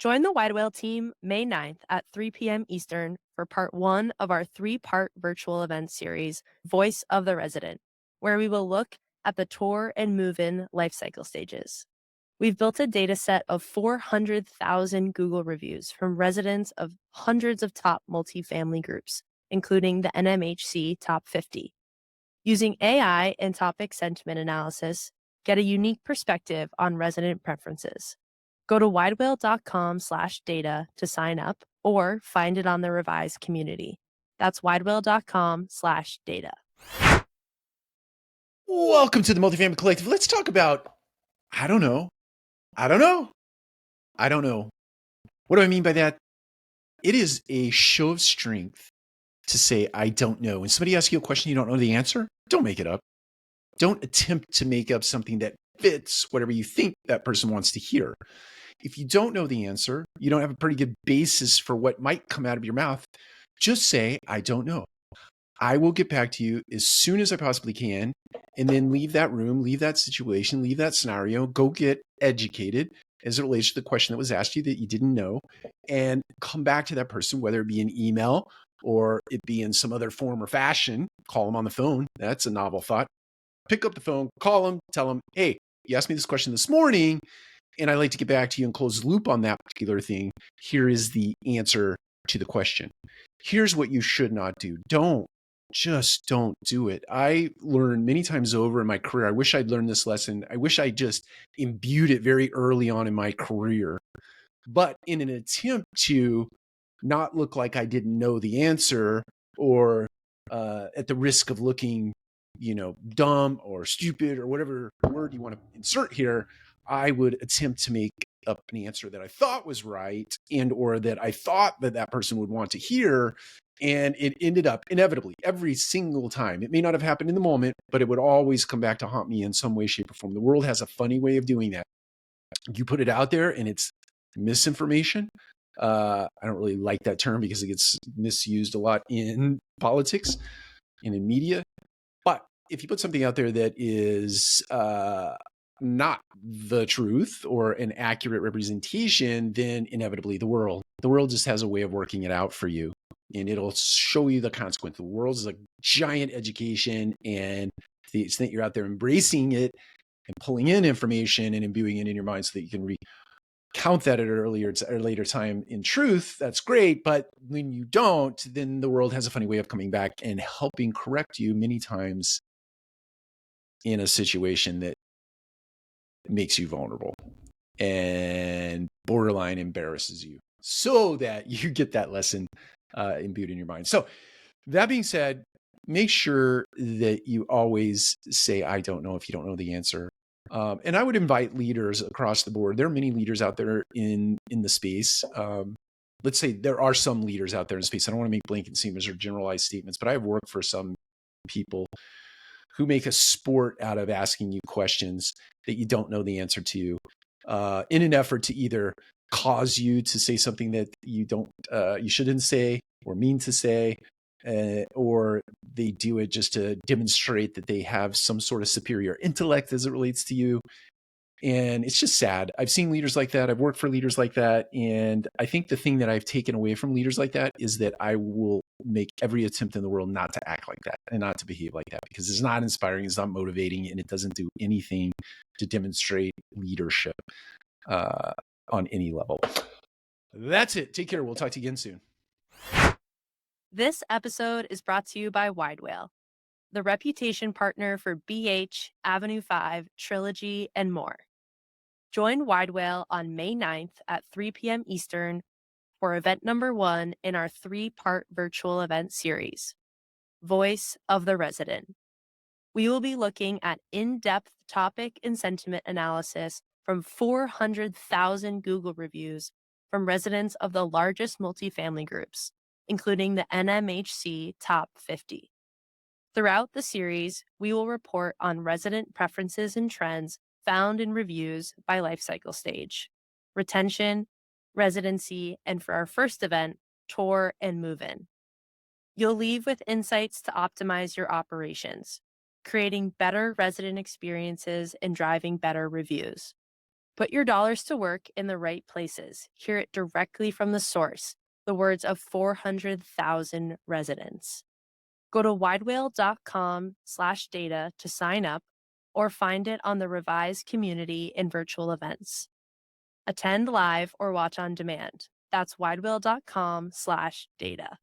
Join the Wide Whale team May 9th at 3 p.m. Eastern for part one of our three-part virtual event series, Voice of the Resident, where we will look at the tour and move-in lifecycle stages. We've built a data set of 400,000 Google reviews from residents of hundreds of top multifamily groups, including the NMHC Top 50. Using AI and topic sentiment analysis, get a unique perspective on resident preferences. Go to widewhale.com/data to sign up or find it on the revised community. That's widewhale.com/data. Welcome to the Multifamily Collective. Let's talk about, I don't know. What do I mean by that? It is a show of strength to say, I don't know. When somebody asks you a question you don't know the answer, don't make it up. Don't attempt to make up something that fits whatever you think that person wants to hear. If you don't know the answer, you don't have a pretty good basis for what might come out of your mouth, just say, I don't know. I will get back to you as soon as I possibly can, and then leave that room, leave that situation, leave that scenario, go get educated as it relates to the question that was asked you that you didn't know, and come back to that person, whether it be an email or it be in some other form or fashion. Call them on the phone. That's a novel thought. Pick up the phone, call them, tell them, hey, you asked me this question this morning, and I'd like to get back to you and close the loop on that particular thing. Here is the answer to the question. Here's what you should not do. Just don't do it. I learned many times over in my career. I wish I'd learned this lesson. I wish I just imbued it very early on in my career. But in an attempt to not look like I didn't know the answer, or at the risk of looking, dumb or stupid or whatever word you want to insert here, I would attempt to make up an answer that I thought was right, and or that I thought that person would want to hear. And it ended up inevitably every single time. It may not have happened in the moment, but it would always come back to haunt me in some way, shape, or form. The world has a funny way of doing that. You put it out there and it's misinformation. I don't really like that term because it gets misused a lot in politics and in media. But if you put something out there that is not the truth or an accurate representation, then inevitably the world just has a way of working it out for you, and it'll show you the consequence. The world is a giant education, and to the extent you're out there embracing it and pulling in information and imbuing it in your mind so that you can recount that at a later time in truth, that's great. But when you don't, then the world has a funny way of coming back and helping correct you many times in a situation that makes you vulnerable and borderline embarrasses you, so that you get that lesson imbued in your mind. So that being said, make sure that you always say, I don't know, if you don't know the answer. And I would invite leaders across the board. There are many leaders out there in the space. Let's say there are some leaders out there in space. I don't want to make blanket statements or generalized statements, but I've worked for some people who make a sport out of asking you questions that you don't know the answer to, in an effort to either cause you to say something that you shouldn't say or mean to say, or they do it just to demonstrate that they have some sort of superior intellect as it relates to you. And it's just sad. I've seen leaders like that. I've worked for leaders like that. And I think the thing that I've taken away from leaders like that is that I will make every attempt in the world not to act like that and not to behave like that, because it's not inspiring, it's not motivating, and it doesn't do anything to demonstrate leadership on any level. That's it. Take care. We'll talk to you again soon. This episode is brought to you by Wide Whale, the reputation partner for BH, Avenue 5, Trilogy, and more. Join Wide Whale on May 9th at 3 p.m. Eastern for event number 1 in our 3-part virtual event series, Voice of the Resident. We will be looking at in-depth topic and sentiment analysis from 400,000 Google reviews from residents of the largest multifamily groups, including the NMHC Top 50. Throughout the series, we will report on resident preferences and trends found in reviews by lifecycle stage, retention, residency, and for our first event, tour and move-in. You'll leave with insights to optimize your operations, creating better resident experiences and driving better reviews. Put your dollars to work in the right places. Hear it directly from the source, the words of 400,000 residents. Go to widewhale.com/data to sign up or find it on the revised community in virtual events. Attend live or watch on demand. That's widewhale.com/data.